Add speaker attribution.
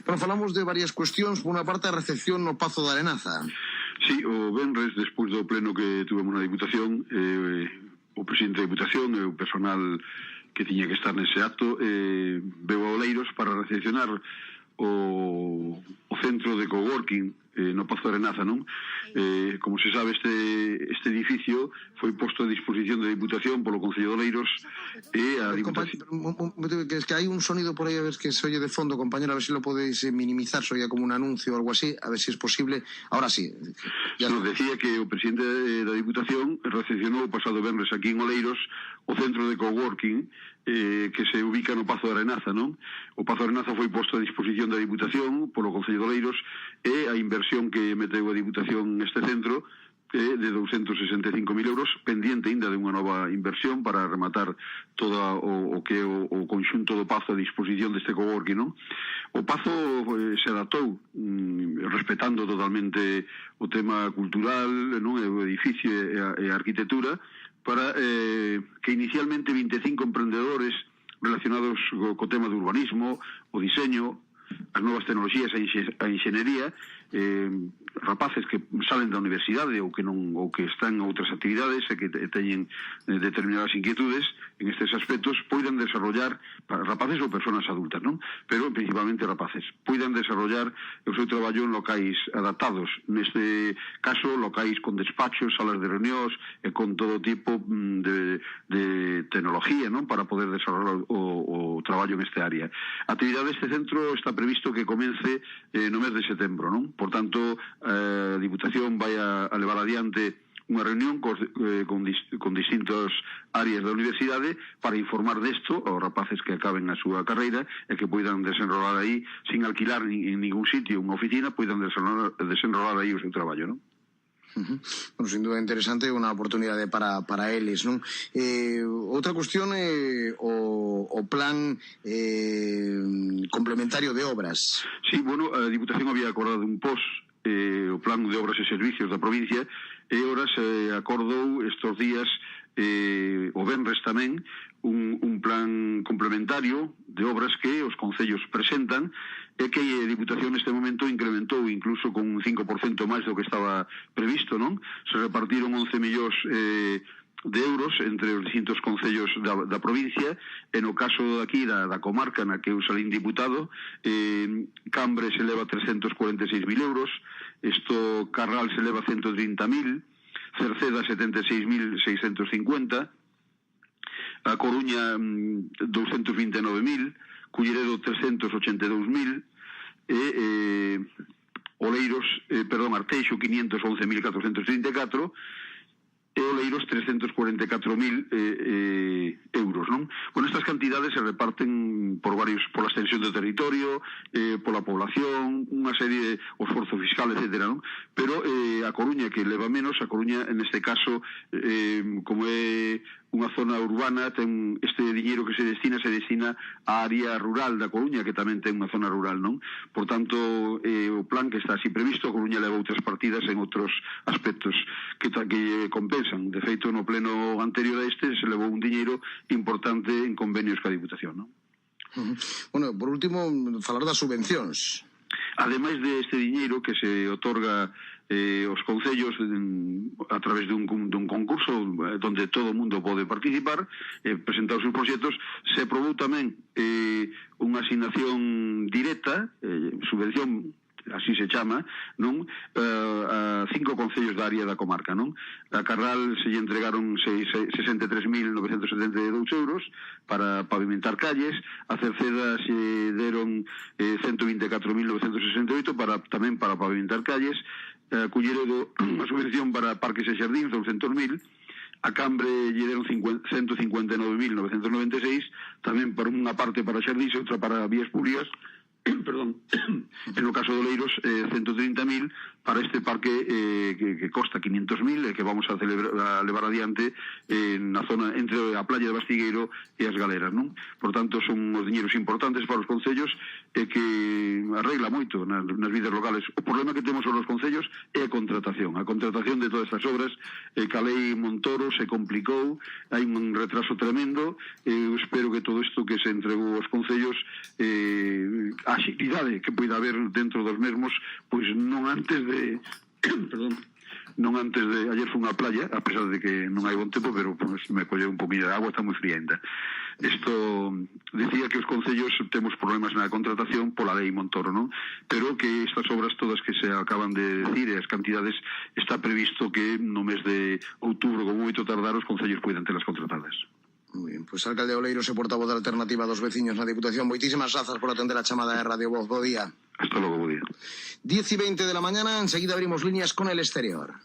Speaker 1: Bueno, falamos de varias cuestións, por unha parte a recepción no Pazo da Arenaza.
Speaker 2: Sí, o venres, despois do pleno que tuvemos na Diputación, o presidente da Diputación e o personal que tiña que estar nese acto veu a Oleiros para recepcionar o centro de coworking no Pazo da Arenaza, non? Como se sabe, este edificio foi posto a disposición da Diputación polo Concello de Oleiros e a Diputación...
Speaker 1: Es que hai un sonido por aí, a ver que se oye de fondo, compañero, a ver se lo podéis minimizar, se oye como un anuncio ou algo así, a ver se es posible. Ahora sí.
Speaker 2: Nos decía que o presidente da Diputación recepcionou o pasado venres aquí en Oleiros o centro de coworking que se ubica no Pazo da Arenaza, non? O Pazo da Arenaza foi posto a disposición da Diputación polo Concello de Oleiros e a inversión que meteu a Diputación neste centro de 265.000 euros, pendiente ainda de unha nova inversión para rematar todo o que é o conxunto do Pazo a disposición deste coworking, non? O Pazo se adaptou respetando totalmente o tema cultural, non? O edificio e a arquitectura para que inicialmente 25 emprendedores relacionados co tema do urbanismo, o diseño, as novas tecnologías, a enxenería, rapaces que salen da universidade ou que están en outras actividades e que teñen determinadas inquietudes en estes aspectos, poidan desarrollar, rapaces ou persoas adultas, non? Pero principalmente rapaces, poidan desarrollar o seu traballo en locais adaptados, neste caso locais con despachos, salas de reunións e con todo tipo de tecnología, non? Para poder desarrollar o traballo neste área. A actividade deste centro está previsto que comece no mes de setembro, non? Por tanto, a Diputación vai a levar adiante unha reunión con distintas áreas da universidade para informar desto aos rapaces que acaben a súa carreira e que poidan desenrolar aí, sin alquilar en ningún sitio unha oficina, poidan desenrolar aí o seu traballo, non?
Speaker 1: Bueno, sin duda interesante, unha oportunidade para eles, non? Outra cuestión é o plan complementario de obras.
Speaker 2: Sí, bueno, a Diputación había acordado un POS, o plan de obras e servicios da provincia, e ora se acordou estes días o venres tamén un plan complementario de obras que os concellos presentan e que a Diputación neste momento incrementou incluso con un 5% máis do que estaba previsto, non? Se repartiron 11 millóns de euros entre os distintos concellos da provincia, e no caso aquí da comarca na que eu salín diputado, Cambre se leva 346.000 euros, Carral se leva 130.000, Cerceda 76.650, a Coruña 229.000, Culleredo 382.000 e Oleiros, Arteixo 511.434 e Oleiros 344.000 euros, non? Bueno, estas cantidades se reparten pola extensión do territorio, pola población, unha serie de esforzo fiscal, etcétera, non? Pero a Coruña, que leva menos, a Coruña, neste caso, como é unha zona urbana, ten este diñeiro que se destina á área rural da Coruña, que tamén ten unha zona rural, non? Por tanto, o plan que está así previsto, a Coruña leva outras partidas en outros aspectos que compensan. De feito, no pleno anterior a este se levou un diñeiro importante en convenios ca Diputación, non?
Speaker 1: Bueno, por último, falar das subvencións.
Speaker 2: Ademais de este diñeiro que se otorga os concellos a través dun concurso donde todo o mundo pode participar, presentar os seus proxectos, se aprobou tamén unha asignación directa, subvención, así se chama, non? A 5 concellos da área da comarca, non? A Carral se lle entregaron 63.972 euros para pavimentar calles, a Cerceda se deron 124.968 tamén para pavimentar calles, a Culleredo unha subvención para parques e xardíns 200.000, a Cambre lle deron 159.996 tamén por unha parte para xardíns e outra para vías públicas, perdón, en o caso de Oleiros 130.000 para este parque que costa 500.000 e que vamos a levar adiante na zona entre a playa de Bastigueiro e as Galeras, non? Por tanto, son os diñeiros importantes para os concellos e que arregla moito nas vidas locales. O problema que temos os concellos é a contratación de todas estas obras. Que a lei Montoro se complicou, hai un retraso tremendo. Eu espero que todo isto que se entregou aos concellos, a axilidade que poida haber dentro dos mesmos, pois non antes de ayer fui unha playa, a pesar de que non hai bon tempo, pero pues, me colleu un poquinho de agua, está moi fría ainda. Isto decía que os concellos temos problemas na contratación pola lei Montoro, non? Pero que estas obras todas que se acaban de decir, as cantidades, está previsto que no mes de outubro, como moito tardar, os concellos poidan telas contratadas.
Speaker 1: Muy bien, pues alcalde Oleiros e portavoz da Alternativa dos Veciños na Diputación, moitísimas grazas por atender a chamada de Radio Voz. Bo día.
Speaker 2: Hasta logo, bo día.
Speaker 1: 10:20 de la mañana, enseguida abrimos líneas con el exterior.